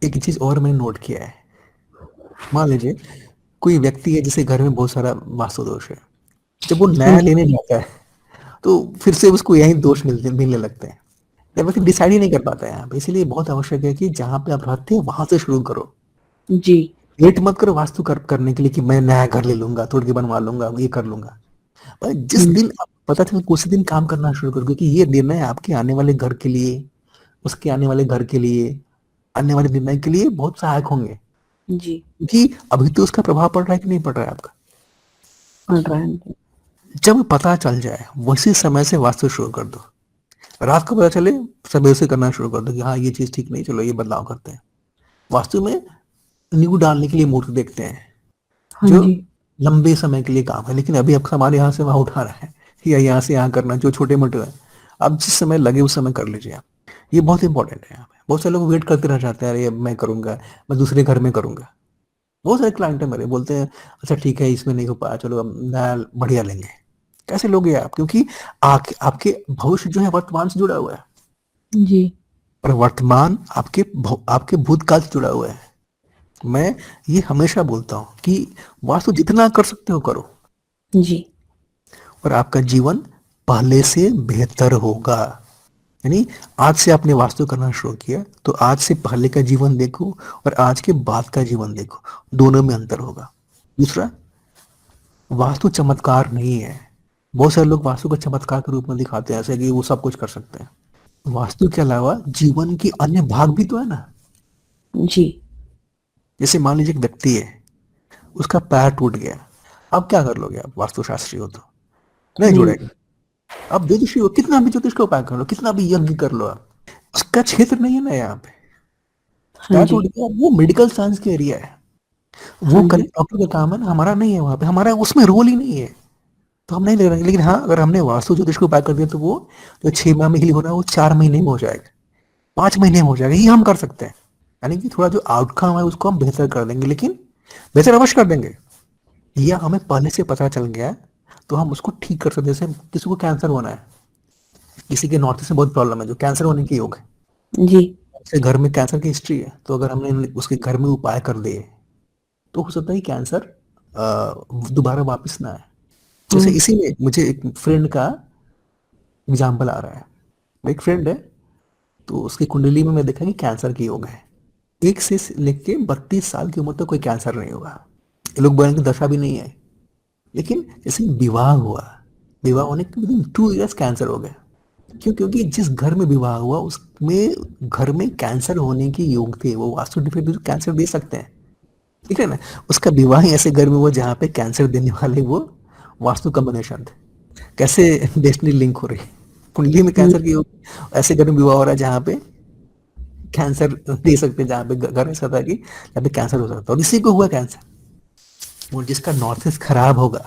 एक चीज और मैंने नोट किया है, मान लीजिए कोई व्यक्ति है जिसे घर में बहुत सारा वास्तु दोष है, जब वो हाँ नया जी, लेने जाता है तो फिर से उसको यही दोष मिलने लगते हैं। या व्यक्ति डिसाइड ही नहीं कर पाता है यहाँ पे। इसलिए बहुत आवश्यक है कि जहाँ पे आप रहते हैं वहां से शुरू करो। जी, वेट मत करो वास्तु करने के लिए कि मैं नया घर ले लूंगा, तोड़ के बनवा लूंगा, ये कर लूंगा। पर जिस हाँ, दिन आप पता चले उसी दिन काम करना शुरू करो, क्योंकि ये निर्णय आपके आने वाले घर के लिए, उसके आने वाले घर के लिए, आने वाले निर्णय के लिए बहुत सहायक होंगे। जी, क्योंकि अभी तो उसका प्रभाव पड़ रहा है कि नहीं पड़ रहा है आपका। पढ़ रहा है। जब पता चल जाए उसी समय से वास्तु शुरू कर दो। रात को पता चले सवेरे से करना शुरू कर दो कि हाँ ये चीज ठीक नहीं, चलो ये बदलाव करते हैं। वास्तु में नींव डालने के लिए मुहूर्त देखते हैं हाँ जो जी, लंबे समय के लिए काम है, लेकिन अभी अब हमारे यहाँ से वहां उठा रहा है या यहाँ से यहाँ करना जो छोटे मोटे है। आप जिस समय लगे उस समय कर लीजिए आप। ये बहुत इंपॉर्टेंट है यहाँ पे। बहुत सारे लोग वेट करते रह जाते हैं, अरे मैं करूंगा, मैं दूसरे घर में करूंगा। बहुत सारे क्लाइंट है मेरे, बोलते हैं अच्छा ठीक है इसमें नहीं हो पाया, चलो अब नया बढ़िया लेंगे। कैसे लोगे आप? क्योंकि आपके भविष्य जो है वर्तमान से जुड़ा हुआ है जी, और वर्तमान आपके भूतकाल से जुड़ा हुआ है। मैं ये हमेशा बोलता हूँ कि वास्तु जितना कर सकते हो करो जी, और आपका जीवन पहले से बेहतर होगा। यानी आज से आपने वास्तु करना शुरू किया तो आज से पहले का जीवन देखो और आज के बाद का जीवन देखो, दोनों में अंतर होगा। दूसरा, वास्तु चमत्कार नहीं है। बहुत सारे लोग वास्तु को चमत्कार के रूप में दिखाते हैं, ऐसे कि वो सब कुछ कर सकते हैं। वास्तु के अलावा जीवन के अन्य भाग भी तो है ना। जी, जैसे मान लीजिए एक व्यक्ति है, उसका पैर टूट गया, अब क्या कर लोगे आप वास्तुशास्त्री हो तो? नहीं नहीं, जुड़ेगा। अब ज्योतिषी हो, कितना भी ज्योतिष का उपाय कर लो, कितना भी यज्ञ कर लो, आप उसका क्षेत्र नहीं है ना यहाँ पे। हाँ पैर जी, टूट गया, वो मेडिकल साइंस के एरिया है, वो हाँ करें जी, डॉक्टर का काम है ना, हमारा नहीं है वहां पे, हमारा उसमें रोल ही नहीं है। तो हम नहीं ले रहे। लेकिन हाँ, अगर हमने वास्तु ज्योतिष को उपाय कर दिया तो वो जो 6 माह में हील हो रहा है वो 4 महीने में हो जाएगा, 5 महीने में हो जाएगा, ये हम कर सकते हैं। यानी कि थोड़ा जो आउटकम है उसको हम बेहतर कर देंगे, लेकिन बेहतर अवश्य कर देंगे। या हमें पहले से पता चल गया तो हम उसको ठीक कर सकते हैं। जैसे किसी को कैंसर होना है, किसी के नॉर्थ से बहुत प्रॉब्लम है जो कैंसर होने की योग है, जी, उसके घर में कैंसर की हिस्ट्री है, तो अगर हमने उसके घर में उपाय कर दिए तो हो सकता है कि कैंसर दोबारा वापस ना आए। जैसे हाँ, इसी में मुझे एक फ्रेंड का एग्जाम्पल आ रहा है। एक फ्रेंड है, तो उसकी कुंडली में मैं देखा कि कैंसर की योग है। 1 से लेके 32 साल की उम्र तक कोई कैंसर नहीं हुआ, ये लोग बोलने की दशा भी नहीं है। लेकिन जैसे विवाह हुआ, विवाह होने के विदिन 2 इयर्स कैंसर हो गया। क्यों? क्योंकि जिस घर में विवाह हुआ उसमें घर में कैंसर होने की योग थे, वो वास्तु डिफेक्ट भी तो कैंसर दे सकते हैं। ठीक है ना? उसका विवाह ही ऐसे घर में हुआ जहाँ पे कैंसर देने वाले वो वास्तु कॉम्बिनेशन थे। कैसे डेस्टिनी लिंक हो रही है? कुंडली में हाँ, कैंसर की योग, ऐसे घर में विवाह हो रहा है जहाँ पे कैंसर दे सकते हैं, जहाँ पे घर ऐसा था कि जहाँ पे कैंसर हो सकता है, और इसी को हुआ कैंसर। और जिसका नॉर्थ ईस्ट खराब होगा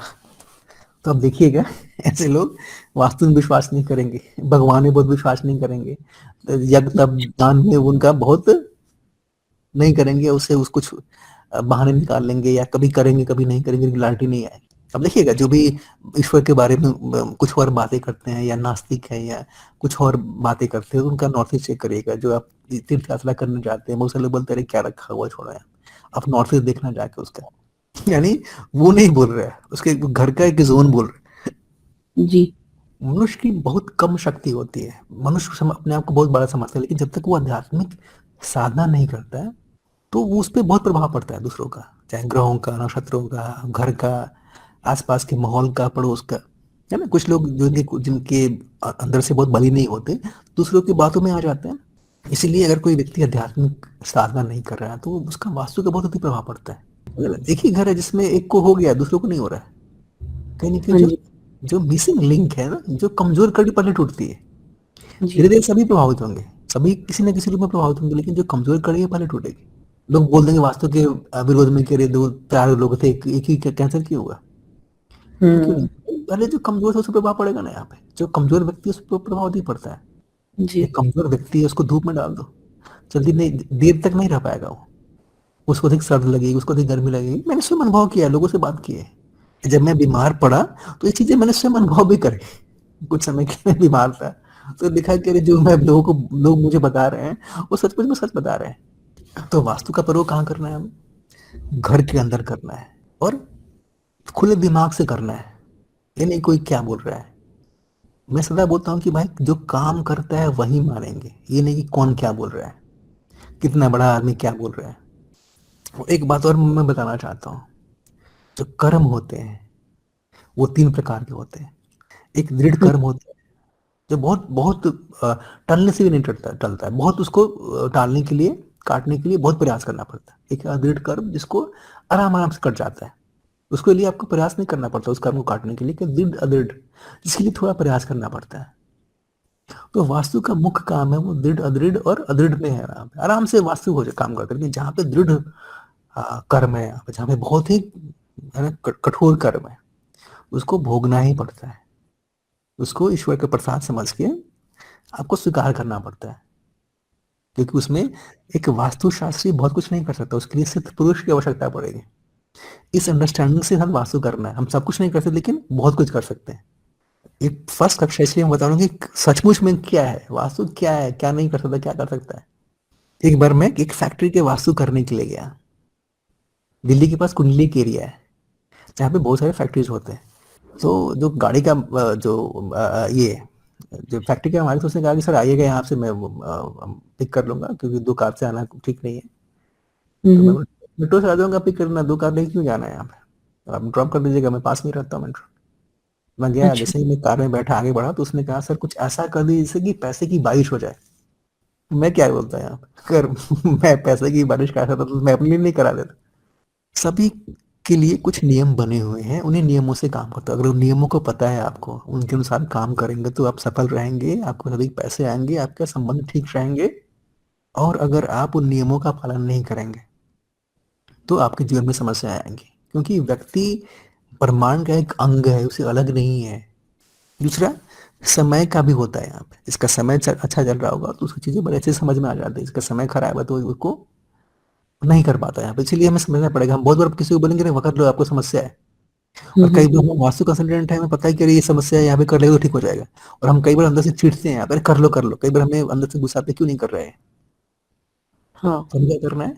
तो अब देखिएगा ऐसे लोग वास्तु में विश्वास नहीं करेंगे, भगवान में बहुत विश्वास नहीं करेंगे, यज्ञ तप दान में उनका बहुत नहीं करेंगे, उससे उस कुछ बहाने निकाल लेंगे, या कभी करेंगे कभी नहीं करेंगे, रेगुलरिटी नहीं आएगी। अब देखिएगा जो भी ईश्वर के बारे में कुछ और बातें करते हैं या नास्तिक है या कुछ और बातें करते हैं, तो उनका नॉर्थ ईस्ट चेक करिएगा। जो आप तीर्थ यात्रा करने जाते हैं, बहुत सारे लोग बोलते हैं अरे क्या रखा हुआ, छोड़ो यार, आप नॉर्थ ईस्ट देखना जाके उसका। यानी वो नहीं बोल रहा है, उसके घर का एक ज़ोन बोल रहा है। जी। मनुष्य की बहुत कम शक्ति होती है। मनुष्य अपने आप को बहुत बड़ा समझता है, लेकिन जब तक वो आध्यात्मिक साधना नहीं करता है, तो वो उस पे बहुत प्रभाव पड़ता है दूसरों का, चाहे ग्रहों का, नक्षत्रों का, घर का, आसपास के माहौल का, पड़ोस का, है ना? कुछ लोग जो जिनके अंदर से बहुत बली नहीं होते, दूसरों की बातों में आ जाते हैं। इसीलिए अगर कोई व्यक्ति आध्यात्मिक साधना नहीं कर रहा है, तो उसका वास्तु का बहुत अधिक प्रभाव पड़ता है। अगर एक ही घर है जिसमें एक को हो गया, दूसरों को नहीं हो रहा है, कहीं न कहीं हाँ जो जी। जो मिसिंग लिंक है ना, जो कमज़ोर कड़ी पहले टूटती है। जी। धीरे-धीरे सभी प्रभावित होंगे, सभी किसी न किसी रूप में प्रभावित होंगे, लेकिन जो कमज़ोर कड़ी है पहले टूटेगी। लोग बोल देंगे वास्तु के विरोध में कि अरे 2-4 लोग थे, एक ही कैंसर क्यों हुआ? तो क्यों नहीं? हुँ। पहले जो कमज़ोर है उस पे प्रभाव पड़ेगा ना यहाँ पे। जो कमज़ोर व्यक्ति है उस पे प्रभाव नहीं पड़ता है। जी। एक कमज़ोर व्यक्ति है उसको धूप में डाल दो, जल्दी नहीं, देर तक नहीं रह पाएगा वो। उसको अधिक सर्द लगेगी, उसको अधिक गर्मी लगेगी। मैंने स्वयं अनुभव किया है, लोगों से बात की है। जब मैं बीमार पड़ा तो ये चीज़ें मैंने स्वयं अनुभव भी करी। कुछ समय के लिए मैं बीमार था, तो दिखा कि अरे जो मैं लोग मुझे बता रहे हैं, वो सचमुच में सच बता रहे हैं। तो वास्तु का प्रयोग कहाँ करना है हमें? घर के अंदर करना है और खुले दिमाग से करना है। ये नहीं कोई क्या बोल रहा है। मैं सदा बोलता हूँ कि भाई जो काम करता है वही मानेंगे, ये नहीं कि कौन क्या बोल रहा है, कितना बड़ा आदमी क्या बोल रहा है। और एक बात और मैं बताना चाहता हूँ, जो कर्म होते हैं वो 3 प्रकार के होते हैं। एक दृढ़ हाँ। कर्म होता है, जो बहुत बहुत टलने से भी नहीं टलता है, बहुत उसको टालने के लिए, काटने के लिए बहुत प्रयास करना पड़ता है। एक अदृढ़ कर्म जिसको आराम आराम से कट जाता है, उसके लिए आपको प्रयास नहीं करना पड़ता उस कर्म को काटने के लिए। कि दृढ़ अदृढ़, जिसके लिए थोड़ा प्रयास करना पड़ता है। तो वास्तु का मुख्य काम है वो दृढ़ अदृढ़ और अदृढ़ में है। आराम से वास्तु हो जाए काम करते, लेकिन जहाँ पे दृढ़ कर्म है, जहाँ पे बहुत ही है ना, कठोर कर्म है, उसको भोगना ही पड़ता है। उसको ईश्वर का प्रसाद समझ के आपको स्वीकार करना पड़ता है, क्योंकि उसमें एक वास्तुशास्त्री बहुत कुछ नहीं कर सकता, उसके लिए सिर्फ पुरुष की आवश्यकता पड़ेगी। इस अंडरस्टैंडिंग से हम वास्तु करना है। हम सब कुछ नहीं कर सकते, लेकिन बहुत कुछ कर सकते हैं। एक फर्स्ट कक्षा इसलिए मैं बता रहा हूँ कि सचमुच में क्या है वास्तु, क्या है, क्या नहीं कर सकता, क्या कर सकता है। एक बार मैं एक फैक्ट्री के वास्तु करने के लिए गया। दिल्ली के पास कुंडली एक एरिया है जहाँ पे बहुत सारे फैक्ट्रीज होते हैं। तो जो गाड़ी का ये जो फैक्ट्री का मालिक, उसने कहा कि सर आइएगा यहाँ से, मैं पिक कर लूंगा, क्योंकि 2 कार से आना ठीक नहीं है। हुँ, तो मैं हुँ। मेट्रो से आ जाऊंगा पिक करना, 2 कार लेके क्यों जाना है यहाँ पे, आप ड्रॉप कर दीजिएगा, मैं पास में ही रहता हूँ मेट्रो। मैं गया, अच्छा। जैसे ही मैं कार में बैठा आगे बढ़ा, तो उसने कहा सर कुछ ऐसा कर दीजिए जिससे कि पैसे की बारिश हो जाए। मैं क्या बोलता यहाँ पे, अगर मैं पैसे की बारिश करा सकता तो मैं अपने लिए नहीं करा देता। सभी के लिए कुछ नियम बने हुए हैं, उन्हीं नियमों से काम करता है। अगर उन नियमों को पता है आपको, उनके अनुसार काम करेंगे तो आप सफल रहेंगे, आपको अधिक पैसे आएंगे, आपके संबंध ठीक रहेंगे। और अगर आप उन नियमों का पालन नहीं करेंगे तो आपके जीवन में समस्याएं आएंगी, क्योंकि व्यक्ति ब्रह्मांड का एक अंग है, उसे अलग नहीं है। दूसरा, समय का भी होता है यहाँ पे। इसका समय अच्छा चल रहा होगा तो उसकी चीजें बड़े अच्छे से समझ में आ जाती है, इसका समय खराब है तो उसको नहीं कर पाता है यहाँ पे। इसीलिए हमें समझना पड़ेगा। हम बहुत बार किसी को बोलेंगे नहीं कर लो, आपको समस्या है। हुँ, और कई हुँ। बार हम वास्तु कंसल्टेंट है, हमें पता है कि अरे ये समस्या है, यहाँ पे कर लेगा तो ठीक हो जाएगा। और हम कई बार अंदर से चिढ़ते हैं, अरे कर लो कर लो। कई बार हमें अंदर से गुस्सा आते क्यों नहीं कर रहे हैं। हाँ। तो हमें क्या करना है,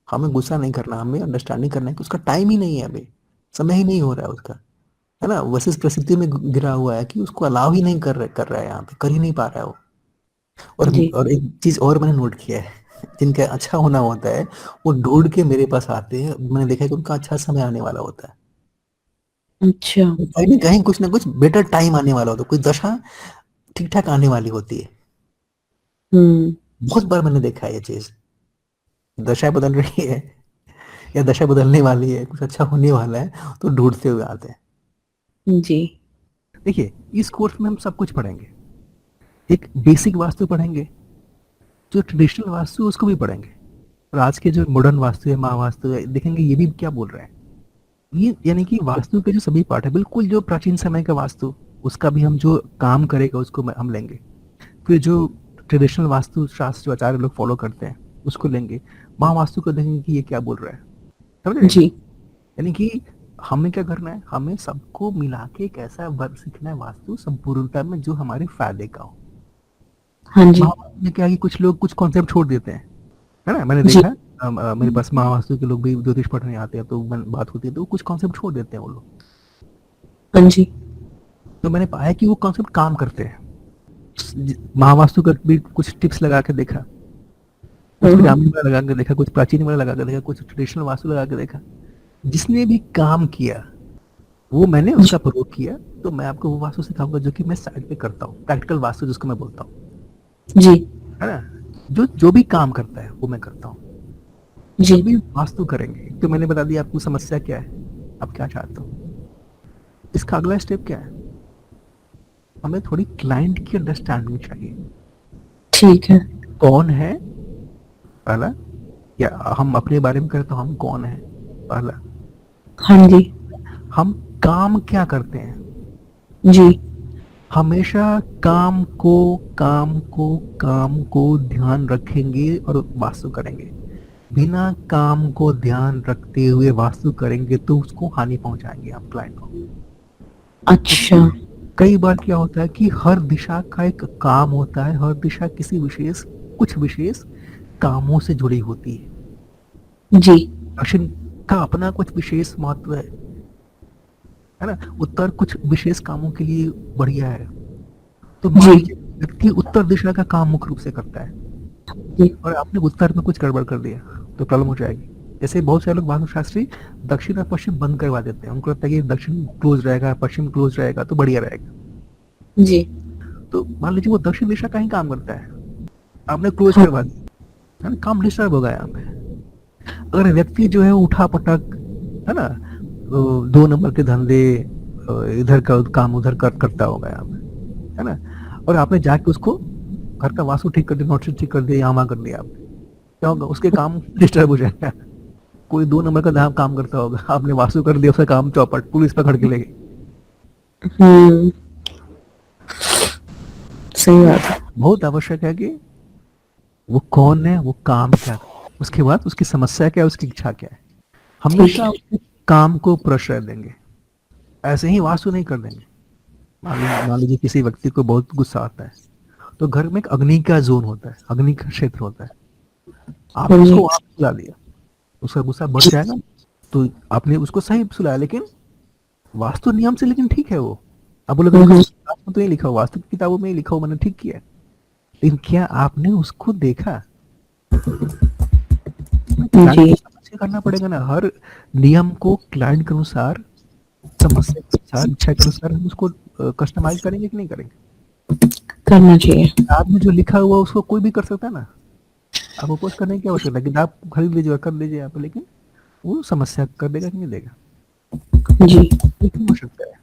हमें गुस्सा नहीं करना, हमें अंडरस्टैंडिंग करना है कि उसका टाइम ही नहीं है अभी, समय ही नहीं हो रहा है उसका, है ना। वैसे परिस्थिति में गिरा हुआ है कि उसको अलाउ ही नहीं कर रहा है, यहाँ पे कर ही नहीं पा रहा है वो। और जी। और एक चीज और मैंने नोट किया है, जिनका अच्छा होना होता है वो ढूंढ के मेरे पास आते हैं। मैंने देखा है कि उनका अच्छा समय आने वाला होता है, अच्छा। कहीं ना कहीं कुछ ना कुछ बेटर टाइम आने वाला होता है, कोई दशा ठीक ठाक आने वाली होती है। हुँ। बहुत बार मैंने देखा है ये चीज, दशा बदल रही है या दशा बदलने वाली है, कुछ अच्छा होने वाला है, तो ढूंढते हुए आते हैं। जी। देखिए, इस कोर्स में हम सब कुछ पढ़ेंगे। एक बेसिक वास्तु पढ़ेंगे, जो ट्रेडिशनल वास्तु है उसको भी पढ़ेंगे, और आज के जो मॉडर्न वास्तु है, महावास्तु है, देखेंगे ये भी क्या बोल रहे हैं। ये यानी कि वास्तु के जो सभी पार्ट है, बिल्कुल जो प्राचीन समय का वास्तु, उसका भी हम जो काम करेगा उसको हम लेंगे। फिर जो ट्रेडिशनल वास्तु शास्त्र जो आचार्य लोग फॉलो करते हैं उसको लेंगे। महावास्तु को देखेंगे कि ये क्या बोल रहा है। समझ रहे हैं? जी। यानी कि हमें क्या करना है, हमें सबको मिला के एक ऐसा वर्ग सीखना है वास्तु संपूर्णता में, जो हमारे फायदे का हो। हाँ जी। महाभारत में क्या है कि कुछ लोग कुछ कॉन्सेप्ट छोड़ देते हैं, है ना। मैंने जी। देखा मेरे पास महावास्तु के लोग भी ज्योतिष पढ़ने आते हैं, तो बात होती है तो कुछ कॉन्सेप्ट छोड़ देते हैं वो लोग। हाँ जी। तो मैंने पाया कि वो कॉन्सेप्ट काम करते हैं। महावास्तु का भी कुछ टिप्स लगा के देखा, कुछ ग्रामीण वाला लगा के देखा, कुछ प्राचीन वाला लगा के देखा, कुछ ट्रेडिशनल वास्तु लगा के देखा। जिसने भी काम किया वो मैंने उसका प्रयोग किया। तो मैं आपको वो वास्तु सिखाऊंगा जो कि मैं साइड पे करता हूँ, प्रैक्टिकल वास्तु जिसको मैं बोलता हूँ, जी। है ना। जो जो भी काम करता है वो मैं करता हूँ। जी। जो भी वास्तु करेंगे, तो मैंने बता दिया आपको समस्या क्या है, आप क्या चाहते हो। इसका अगला स्टेप क्या है, हमें थोड़ी क्लाइंट की अंडरस्टैंडिंग चाहिए। ठीक है। कौन है पहला, या हम अपने बारे में करें तो हम कौन है पहला, हाँ जी। हम काम क्या करते हैं। जी। हमेशा काम को काम को काम को ध्यान रखेंगे और वास्तु करेंगे। बिना काम को ध्यान रखते हुए वास्तु करेंगे तो उसको हानि पहुंचाएंगे आप क्लाइंट को। अच्छा। कई बार क्या होता है कि हर दिशा का एक काम होता है, हर दिशा किसी विशेष कुछ विशेष कामों से जुड़ी होती है। जी। दक्षिण का अपना कुछ विशेष महत्व है ना। उत्तर कुछ विशेष कामों के लिए बढ़िया है। तो मान जी। लीजिए व्यक्ति उत्तर दिशा का काम मुख्य रूप से करता है जी। और आपने उत्तर में कुछ गड़बड़ कर दिया तो प्रॉब्लम हो जाएगी। जैसे बहुत सारे लोग वास्तुशास्त्री दक्षिण और पश्चिम बंद करवा देते हैं, उनको लगता है कि दक्षिण क्लोज रहेगा, पश्चिम क्लोज रहेगा तो बढ़िया रहेगा। जी। तो मान लीजिए वो दक्षिण दिशा का ही काम करता है, आपने क्लोज करवा दिया, है ना, काम डिस्टर्ब हो गया यहाँ पे। अगर व्यक्ति जो है उठा पटक, है ना, 2 नंबर के धंधे, इधर का काम उधर करता होगा यहाँ पे, है ना, और आपने जाके उसको घर का वास्तु ठीक कर दिया, नोटरी ठीक कर दिया, यामा कर दिया आपने, क्या होगा, उसके काम डिस्टर्ब हो जाएगा। कोई 2 नंबर का काम करता होगा, आपने वास्तु कर दिया, उसका काम चौपट, पुलिस पकड़ के ले गई। सही बात है। बहुत आवश्यक है कि वो कौन है, वो काम क्या है, उसके बाद उसकी समस्या क्या है, उसकी इच्छा क्या है। हमेशा उसके काम को प्रश्रय देंगे, ऐसे ही वास्तु नहीं कर देंगे। मान लीजिए किसी व्यक्ति को बहुत गुस्सा आता है, तो घर में एक अग्नि का जोन होता है, अग्नि का क्षेत्र होता है, आपने उसको वहां सुला दिया, उसका गुस्सा बढ़ जाएगा। तो आपने उसको सही सुलाया, लेकिन वास्तु नियम से लेकिन ठीक है वो। अब बोलोगे वास्तु तो नहीं लिखा, वास्तु की किताबों में ही लिखा हो, मैंने ठीक किया, लेकिन क्या आपने उसको देखा। जी। करना पड़ेगा ना, हर नियम को क्लाइंट के अनुसार, समस्या के अनुसार, इच्छा के अनुसार हम उसको कस्टमाइज करेंगे कि नहीं करेंगे। करना चाहिए। किताब में जो लिखा हुआ उसको कोई भी कर सकता है ना, आप अपोज करने की क्या आवश्यकता है, किताब खरीद लीजिए और कर लीजिए आप, लेकिन वो समस्या कर देगा कि नहीं देगा। जी। हो सकता है।